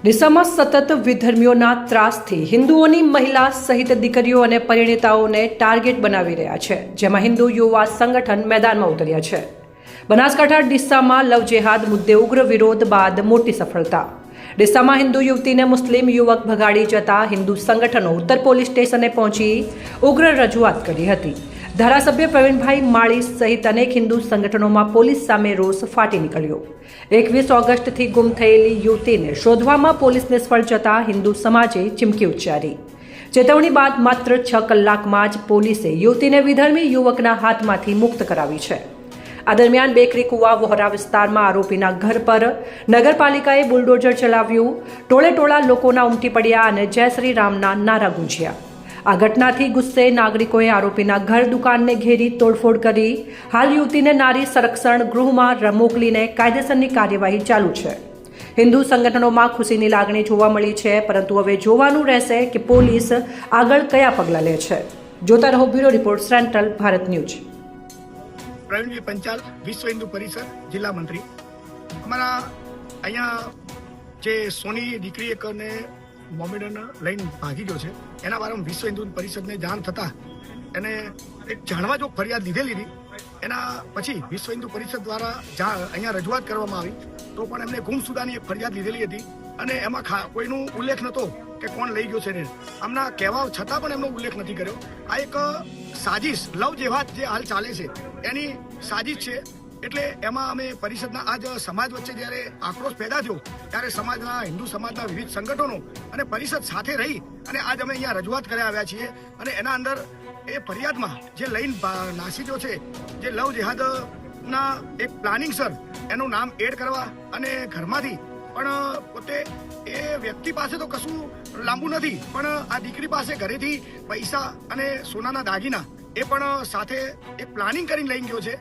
ડીસામાં સતત વિધર્મીઓના ત્રાસથી હિન્દુઓની મહિલા સહિત દીકરીઓ અને પરિણીતાઓને ટાર્ગેટ બનાવી રહ્યા છે, જેમાં હિન્દુ યુવા સંગઠન મેદાનમાં ઉતર્યા છે। બનાસકાંઠા ડીસામાં લવ જેહાદ મુદ્દે ઉગ્ર વિરોધ બાદ મોટી સફળતા। ડીસામાં હિન્દુ યુવતીને મુસ્લિમ યુવક ભગાડી જતા હિન્દુ સંગઠનો ઉત્તર પોલીસ સ્ટેશને પહોંચી ઉગ્ર રજૂઆત કરી હતી। ધારાસભ્ય પ્રવીણભાઈ માળી સહિત અનેક હિન્દુ સંગઠનોમાં પોલીસ સામે રોષ ફાટી નીકળ્યો। 21 ઓગસ્ટથી ગુમ થયેલી યુવતીને શોધવામાં પોલીસ નિષ્ફળ જતા હિન્દુ સમાજે ચીમકી ઉચ્ચારી। ચેતવણી બાદ માત્ર 6 કલાકમાં જ પોલીસે યુવતીને વિધર્મી યુવકના હાથમાંથી મુક્ત કરાવી છે। આ દરમિયાન બેકરી કુવા વહોરા વિસ્તારમાં આરોપીના ઘર પર નગરપાલિકાએ બુલડોઝર ચલાવ્યું। ટોળે ટોળા લોકોના ઉમટી પડ્યા અને જય શ્રી રામના નારા ગુંજ્યા। આ ઘટનાથી ગુસ્સે નાગરિકોએ આરોપીના ઘર દુકાનને ઘેરી તોડફોડ કરી। હાલ યુવતીને નારી સંરક્ષણ ગૃહમાં મોકલીને કાયદેસરની કાર્યવાહી ચાલુ છે। હિન્દુ સંગઠનોમાં ખુશીની લાગણી જોવા મળી છે, પરંતુ હવે જોવાનું રહેશે કે પોલીસ આગળ કયા પગલાં લે છે। જોતા રહો bureau report, central Bharat news. Praveenji Panchal, Vishwa Hindu પરિષદ જિલ્લા મંત્રી। અમારા અહીંયા જે સોની દીકરી એકને મોમેડન લઈને ભાગી ગયો છે, એના બારામાં વિશ્વ હિન્દુ પરિષદને જાણ થતાં એને એક જાણવા જો ફરિયાદ લીધેલી હતી। એના પછી વિશ્વ હિન્દુ પરિષદ દ્વારા અહીંયા રજૂઆત કરવામાં આવી, તો પણ એમને ગુમસુદાની એક ફરિયાદ લીધેલી હતી અને એમાં કોઈનો ઉલ્લેખ નહોતો કે કોણ લઈ ગયો છે ને। આમના કહેવા છતાં પણ એમનો ઉલ્લેખ નથી કર્યો। આ એક સાજિશ, લવ જેહાદ જે હાલ ચાલે છે એની સાજિશ છે। એટલે એમાં અમે પરિષદના આજ સમાજ વચ્ચે જ્યારે આક્રોશ પેદા થયો, ત્યારે સમાજના હિન્દુ સમાજના વિવિધ સંગઠનો અને પરિષદ સાથે રહી અને આજ અમે અહીંયા રજૂઆત કરી આવ્યા છીએ। અને એના અંદર એ ફરિયાદમાં જે લઈને નાસીજો છે, જે લવ જેહાદના એક પ્લાનિંગ સર એનું નામ એડ કરવા અને ઘરમાંથી પણ પોતે એ વ્યક્તિ પાસે તો કશું લાંબુ નથી, પણ આ દીકરી પાસે ઘરેથી પૈસા અને સોનાના દાગીના એ પણ સાથે એક પ્લાનિંગ કરીને લઈ ગયો છે।